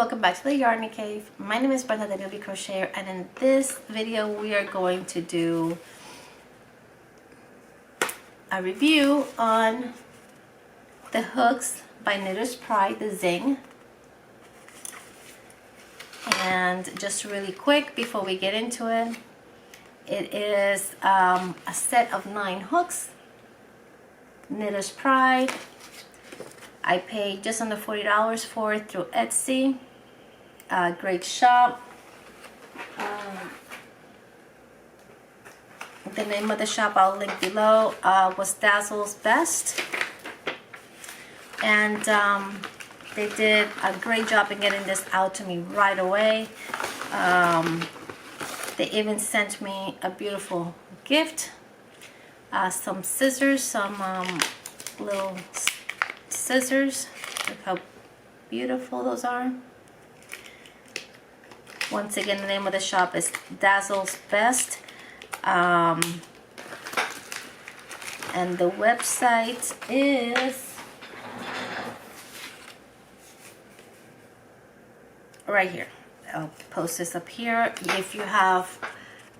welcome back to the Yarn Cave. My name is Brenda, the newbie crocheter, and in this video we are going to do a review on the hooks by Knitter's Pride, the Zing. And just really quick before we get into it, it is a set of 9 hooks, Knitter's Pride. I paid just under $40 for it through Etsy. Great shop. The name of the shop I'll link below was Dazzle's Best. And they did a great job in getting this out to me right away. They even sent me a beautiful gift. Some scissors, some little scissors. Look how beautiful those are. Once again, the name of the shop is Dazzle's Best. And the website is right here. I'll post this up here. If you have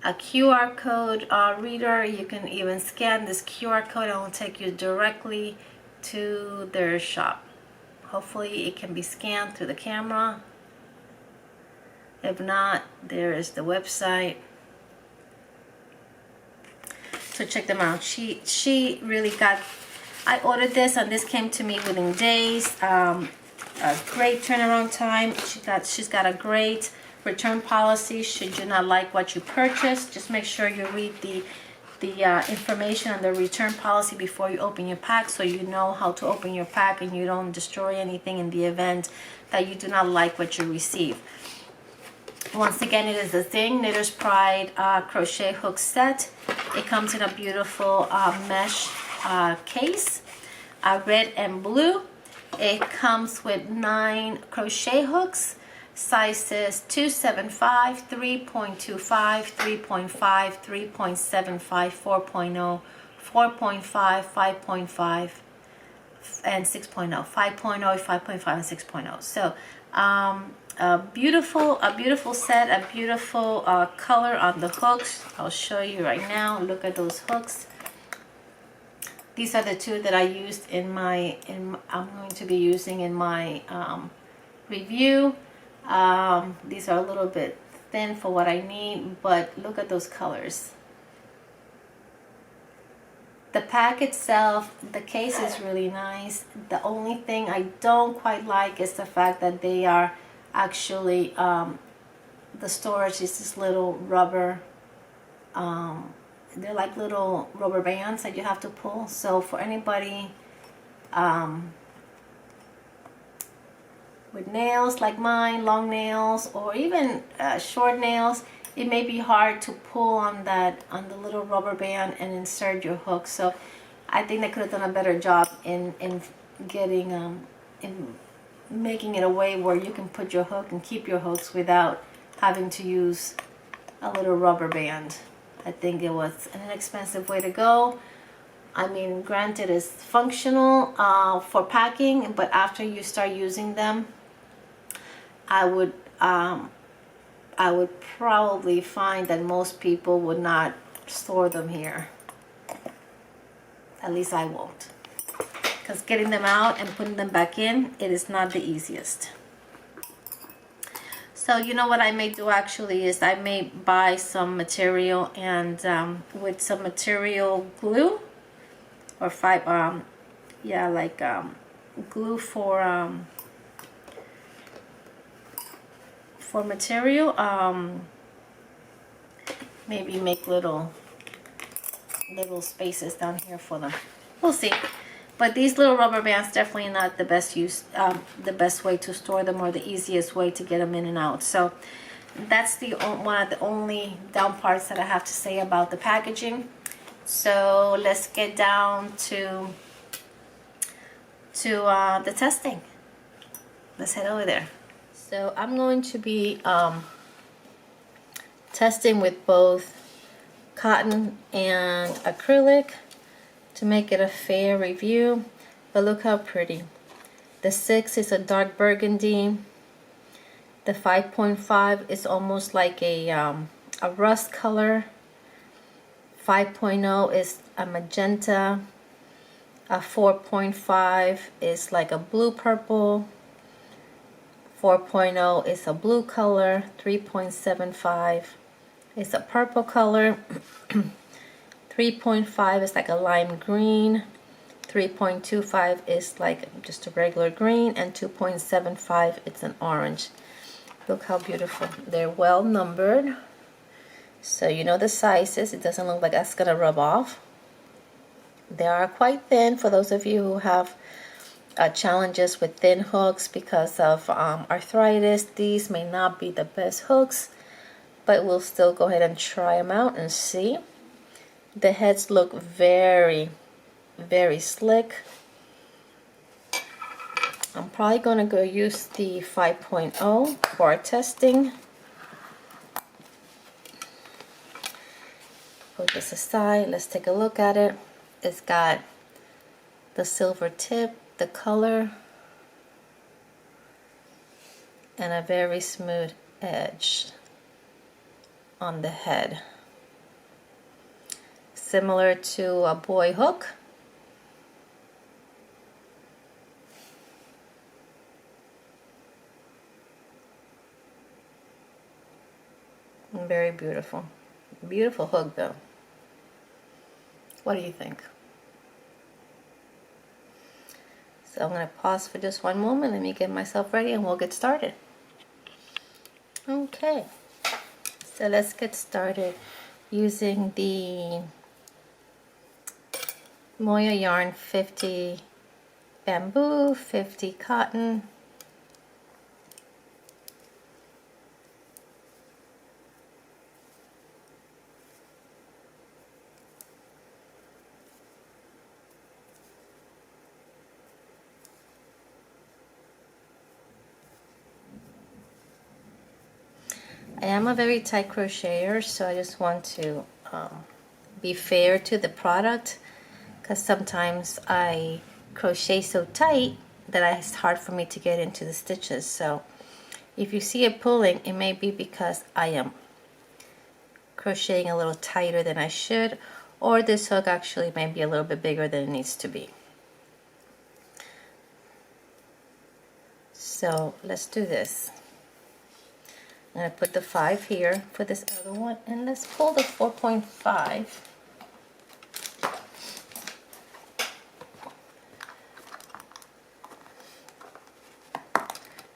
a QR code reader, you can even scan this QR code and it will take you directly to their shop. Hopefully it can be scanned through the camera. If not, there is the website. So check them out. She really got, I ordered this and this came to me within days. A great turnaround time. She's got a great return policy. Should you not like what you purchased, just make sure you read the information on the return policy before you open your pack, so you know how to open your pack and you don't destroy anything in the event that you do not like what you receive. Once again, it is the Zing Knitter's Pride crochet hook set. It comes in a beautiful mesh case, red and blue. It comes with 9 crochet hooks, sizes 275, 3.25, 3.5, 3.75, 4.0, 4.5, 5.5, and 6.0. 5.0, 5.5, and 6.0. So a beautiful set, a beautiful color on the hooks. I'll show you right now. Look at those hooks. These are the 2 that I used I'm going to be using in my review. These are a little bit thin for what I need, but look at those colors. The pack itself, the case is really nice. The only thing I don't quite like is the fact that they are actually, the storage is this little rubber, they're like little rubber bands that you have to pull. So for anybody with nails like mine, long nails, or even short nails, it may be hard to pull on the little rubber band and insert your hook. So I think they could have done a better job in getting in making it a way where you can put your hook and keep your hooks without having to use a little rubber band. I think it was an inexpensive way to go. I mean, granted, it's functional for packing, but after you start using them, I would probably find that most people would not store them here. At least I won't. Because getting them out and putting them back in, it is not the easiest. So you know what I may do actually is I may buy some material and with some material glue or glue for material. Maybe make little spaces down here for them. We'll see. But these little rubber bands definitely not the best the best way to store them, or the easiest way to get them in and out. So that's one of the only down parts that I have to say about the packaging. So let's get down to the testing. Let's head over there. So I'm going to be testing with both cotton and acrylic to make it a fair review. But look how pretty. The 6 is a dark burgundy. The 5.5 is almost like a rust color. 5.0 is a magenta. A 4.5 is like a blue purple. 4.0 is a blue color. 3.75 is a purple color. 3.5 is like a lime green. 3.25 is like just a regular green, and 2.75 it's an orange. Look how beautiful. They're well numbered, so you know the sizes. It doesn't look like that's gonna rub off. They are quite thin for those of you who have challenges with thin hooks because of arthritis. These may not be the best hooks, but we'll still go ahead and try them out and see. The heads look very, very slick. I'm probably going to go use the 5.0 for our testing. Put this aside. Let's take a look at it. It's got the silver tip, the color, and a very smooth edge on the head. Similar to a boy hook. Very beautiful. Beautiful hook though. What do you think? So I'm going to pause for just one moment. Let me get myself ready and we'll get started. Okay. So let's get started using the Moya yarn 50 bamboo, 50 cotton. I am a very tight crocheter, so I just want to be fair to the product, because sometimes I crochet so tight that it's hard for me to get into the stitches. So if you see it pulling, it may be because I am crocheting a little tighter than I should, or this hook actually may be a little bit bigger than it needs to be. So let's do this. I'm going to put the 5 here for this other one, and let's pull the 4.5.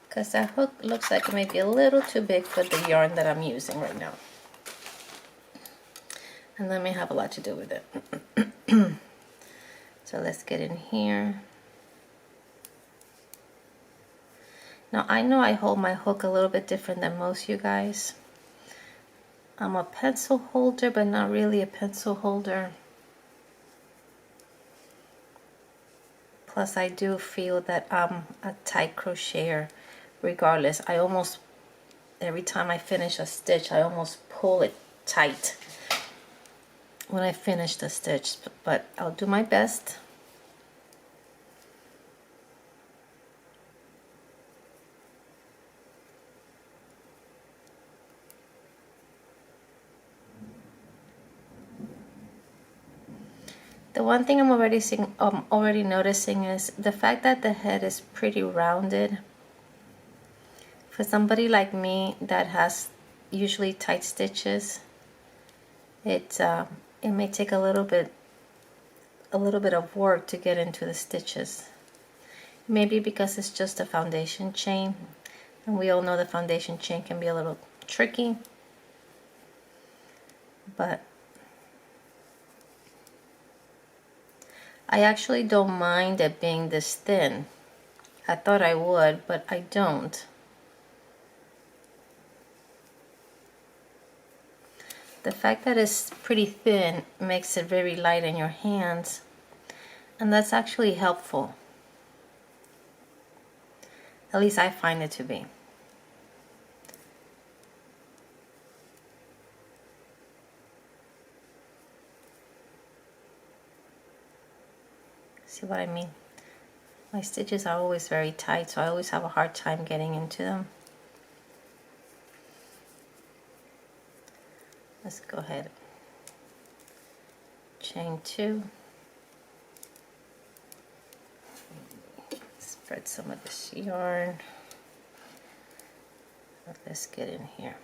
Because that hook looks like it may be a little too big for the yarn that I'm using right now. And that may have a lot to do with it. So let's get in here. Now I know I hold my hook a little bit different than most of you guys. I'm a pencil holder, but not really a pencil holder. Plus I do feel that I'm a tight crocheter regardless. I almost, every time I finish a stitch, I almost pull it tight when I finish the stitch, but I'll do my best. The one thing I'm already noticing is the fact that the head is pretty rounded. For somebody like me that has usually tight stitches, it may take a little bit of work to get into the stitches. Maybe because it's just a foundation chain, and we all know the foundation chain can be a little tricky, but I actually don't mind it being this thin. I thought I would, but I don't. The fact that it's pretty thin makes it very light in your hands, and that's actually helpful. At least I find it to be. See what I mean? My stitches are always very tight, so I always have a hard time getting into them. Let's go ahead, chain 2, spread some of this yarn. Let's get in here.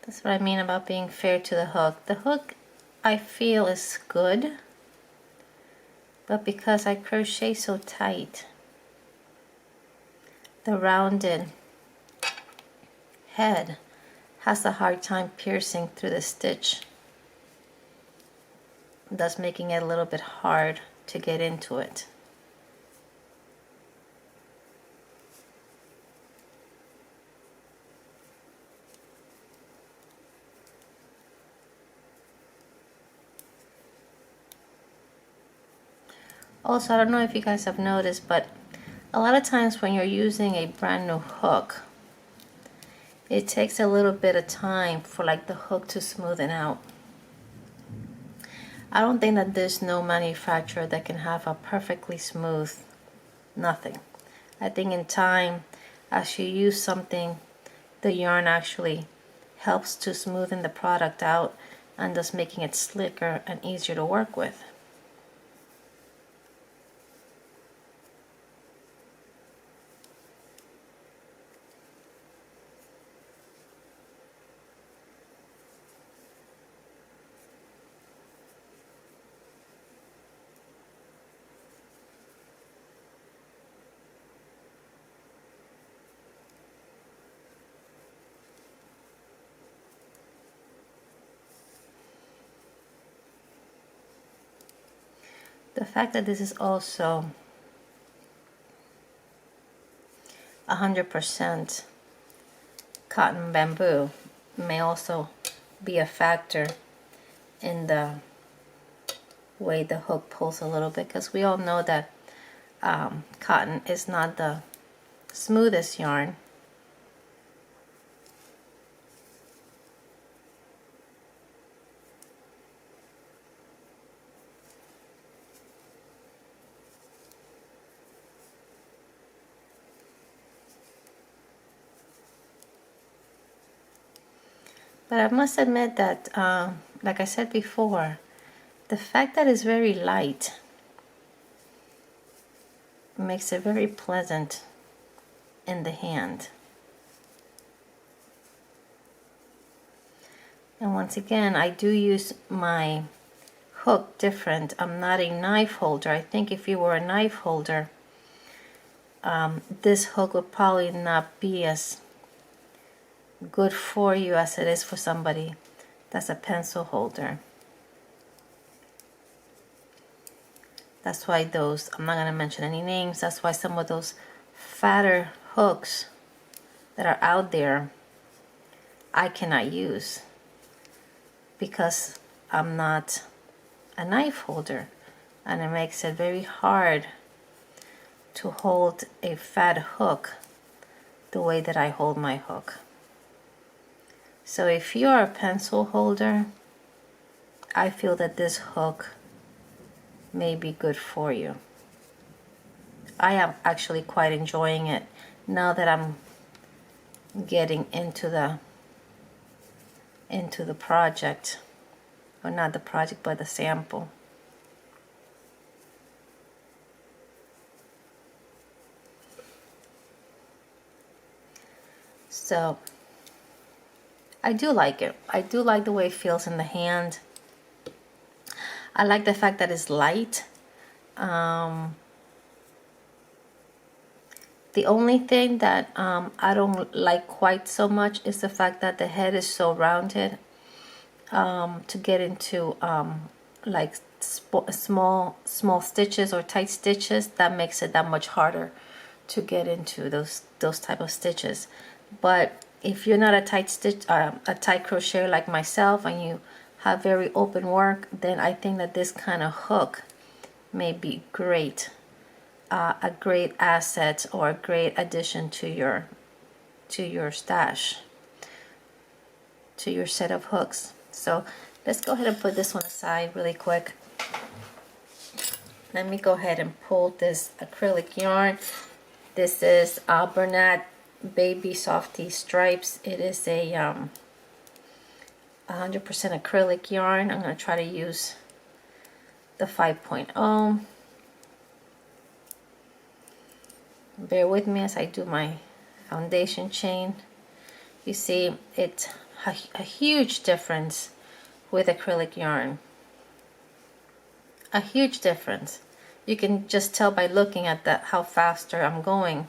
That's what I mean about being fair to the hook. The hook, I feel, is good, but because I crochet so tight, the rounded head has a hard time piercing through the stitch, thus making it a little bit hard to get into it. Also, I don't know if you guys have noticed, but a lot of times when you're using a brand new hook, it takes a little bit of time for like the hook to smoothen out. I don't think that there's no manufacturer that can have a perfectly smooth nothing. I think in time, as you use something, the yarn actually helps to smoothen the product out and thus making it slicker and easier to work with. The fact that this is also 100% cotton bamboo may also be a factor in the way the hook pulls a little bit, because we all know that cotton is not the smoothest yarn. But I must admit that, like I said before, the fact that it's very light makes it very pleasant in the hand. And once again, I do use my hook different. I'm not a knife holder. I think if you were a knife holder, this hook would probably not be as good for you as it is for somebody that's a pencil holder. That's why those, I'm not going to mention any names, that's why some of those fatter hooks that are out there I cannot use, because I'm not a knife holder, and it makes it very hard to hold a fat hook the way that I hold my hook. So if you are a pencil holder, I feel that this hook may be good for you. I am actually quite enjoying it now that I'm getting into the project, or not the project but the sample. So I do like it. I do like the way it feels in the hand. I like the fact that it's light. The only thing that I don't like quite so much is the fact that the head is so rounded. To get into like small stitches or tight stitches, that makes it that much harder to get into those type of stitches. But if you're not a tight crocheter like myself, and you have very open work, then I think that this kind of hook may be great, a great asset or a great addition to your stash. to your set of hooks. So let's go ahead and put this one aside really quick. Let me go ahead and pull this acrylic yarn. This is Bernat Baby Softy Stripes. It is a 100% acrylic yarn. I'm going to try to use the 5.0. Bear with me as I do my foundation chain. You see, it's a huge difference with acrylic yarn. A huge difference. You can just tell by looking at that how faster I'm going,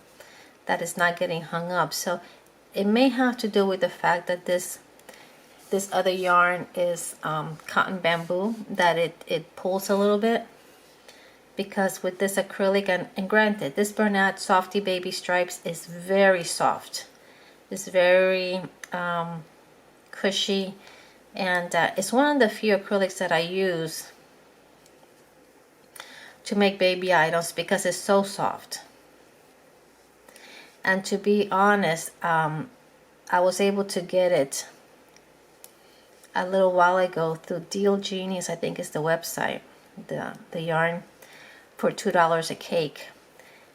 that it's not getting hung up. So it may have to do with the fact that this other yarn is cotton bamboo, that it pulls a little bit. Because with this acrylic, and granted, this Bernat Softy Baby Stripes is very soft. It's very cushy, and it's one of the few acrylics that I use to make baby items because it's so soft. And to be honest, I was able to get it a little while ago through Deal Genius, I think is the website, the yarn, for $2 a cake.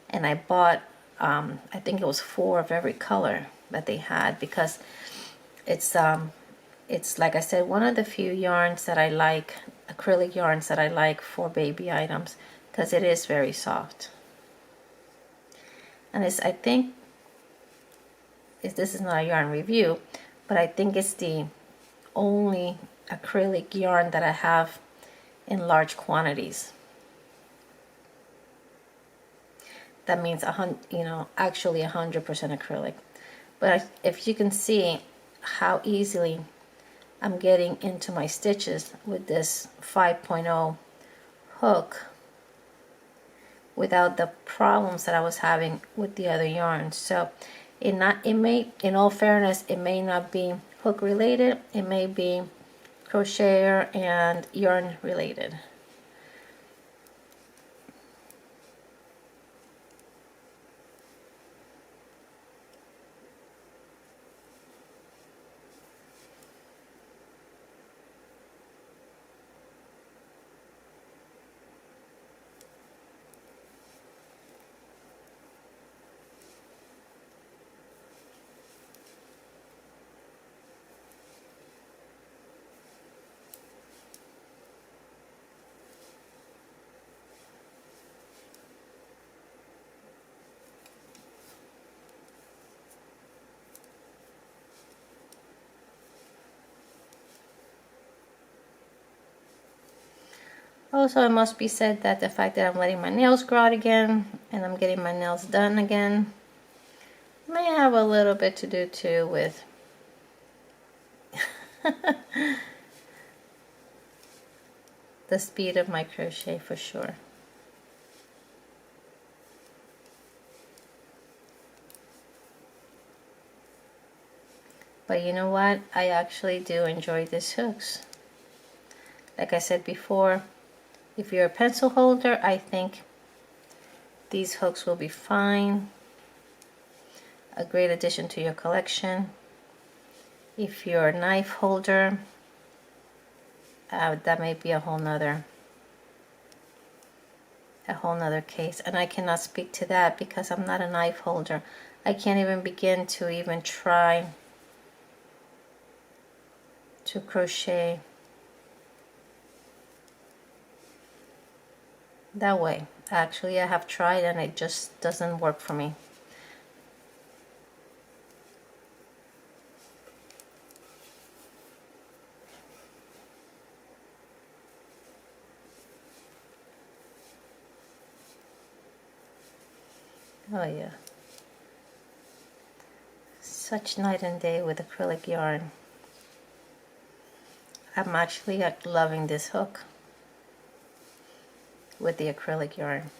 And I bought, I think it was 4 of every color that they had, because it's like I said, one of the few yarns that I like, acrylic yarns that I like for baby items, because it is very soft. And it's, I think, this is not a yarn review, but I think it's the only acrylic yarn that I have in large quantities. That means actually 100% acrylic. But if you can see how easily I'm getting into my stitches with this 5.0 hook without the problems that I was having with the other yarns. So it may, in all fairness, it may not be hook related. It may be crochet and yarn related. Also, it must be said that the fact that I'm letting my nails grow out again and I'm getting my nails done again may have a little bit to do too with the speed of my crochet, for sure. But you know what? I actually do enjoy these hooks. Like I said before, if you're a pencil holder, I think these hooks will be fine. A great addition to your collection. If you're a knife holder, that may be a whole nother case. And I cannot speak to that because I'm not a knife holder. I can't even begin to even try to crochet that way. Actually, I have tried and it just doesn't work for me. Oh yeah. Such night and day with acrylic yarn. I'm actually loving this hook with the acrylic yarn.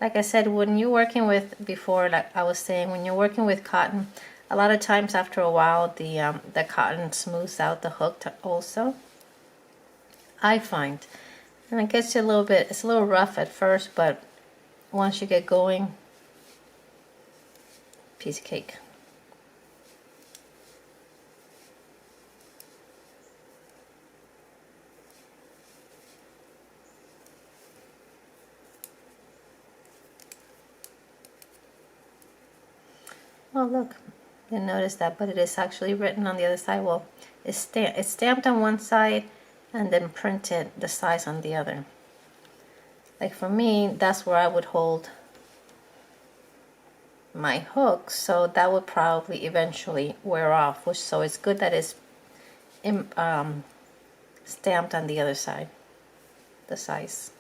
Like I said, when you're working with, before, like I was saying, when you're working with cotton, a lot of times after a while the cotton smooths out the hook also, I find. And it gets you a little bit, it's a little rough at first, but once you get going, piece of cake. Oh look, didn't notice that, but it is actually written on the other side. Well, it's stamped on one side and then printed the size on the other. Like for me, that's where I would hold my hook, so that would probably eventually wear off, which, so it's good that it's stamped on the other side, the size.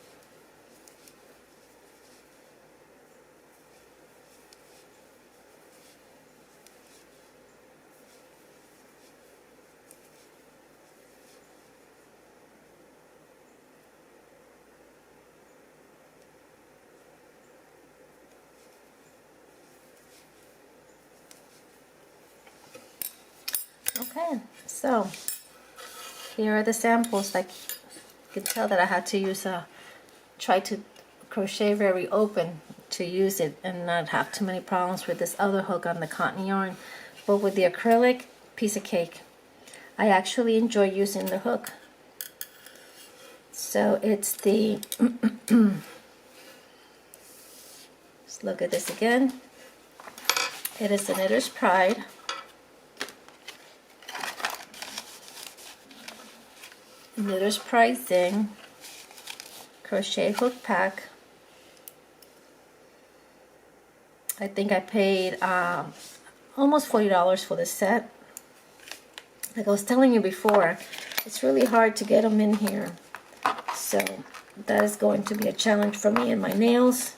Okay, so here are the samples. Like you can tell that I had to use try to crochet very open to use it and not have too many problems with this other hook on the cotton yarn. But with the acrylic, piece of cake. I actually enjoy using the hook. So it's the, let's look at this again. It is the Knitter's Pride. Knitter's Pride Zing crochet hook pack. I think I paid almost $40 for this set. Like I was telling you before, it's really hard to get them in here. So that is going to be a challenge for me and my nails.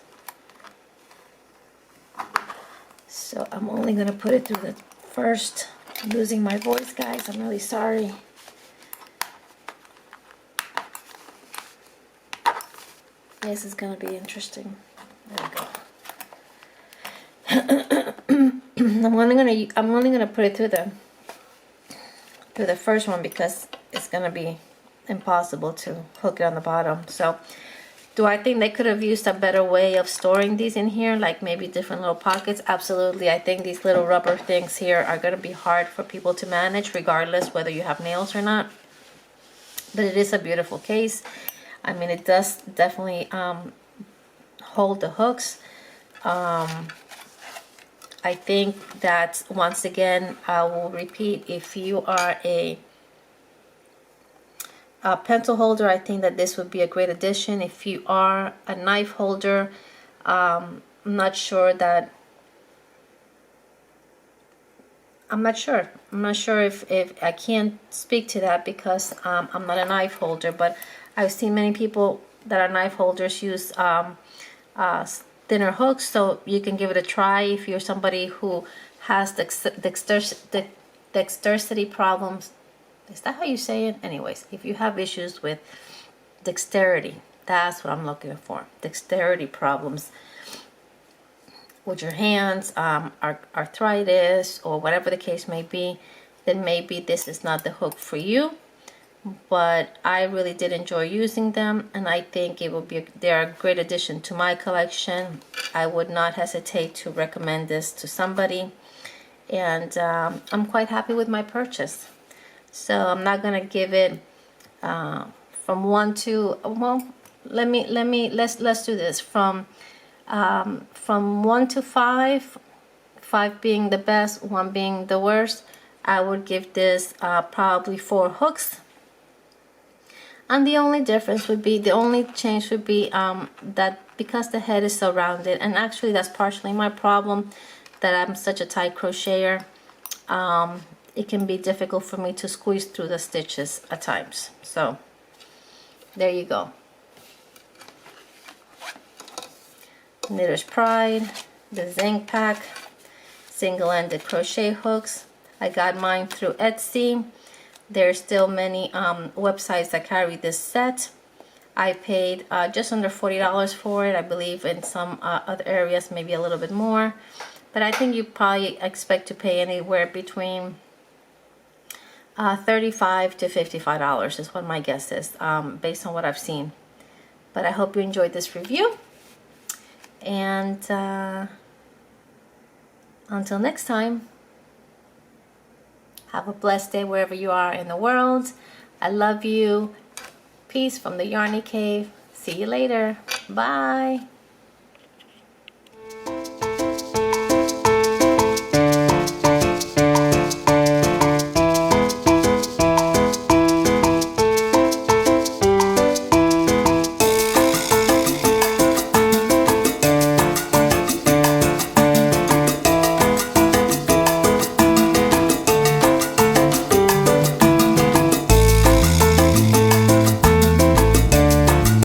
So I'm only going to put it through the first. I'm losing my voice, guys. I'm really sorry. This is going to be interesting. There we go. I'm only gonna put it through the first one because it's gonna be impossible to hook it on the bottom. So do I think they could have used a better way of storing these in here, like maybe different little pockets? Absolutely. I think these little rubber things here are gonna be hard for people to manage regardless whether you have nails or not. But it is a beautiful case. I mean, it does definitely hold the hooks. I think that, once again, I will repeat, if you are a pencil holder, I think that this would be a great addition. If you are a knife holder, I'm not sure if I can't speak to that because I'm not a knife holder, but I've seen many people that are knife holders use thinner hooks, so you can give it a try if you're somebody who has dexterity problems. Is that how you say it? Anyways, if you have issues with dexterity, that's what I'm looking for. Dexterity problems with your hands, arthritis, or whatever the case may be, then maybe this is not the hook for you. But I really did enjoy using them, and I think they're a great addition to my collection. I would not hesitate to recommend this to somebody, and I'm quite happy with my purchase. So I'm not gonna give it from 1 to, well, let's do this from 1 to 5, 5 being the best, 1 being the worst. I would give this probably 4 hooks. And the only difference would be, the only change would be that because the head is so rounded, and actually that's partially my problem, that I'm such a tight crocheter, it can be difficult for me to squeeze through the stitches at times. So there you go. Knitter's Pride, the Zing pack, single-ended crochet hooks. I got mine through Etsy. There's still many websites that carry this set. I paid just under $40 for it. I believe in some other areas maybe a little bit more, but I think you probably expect to pay anywhere between $35 to $55 is what my guess is, based on what I've seen. But I hope you enjoyed this review, and until next time, have a blessed day wherever you are in the world. I love you. Peace from the Yarny Cave. See you later. Bye.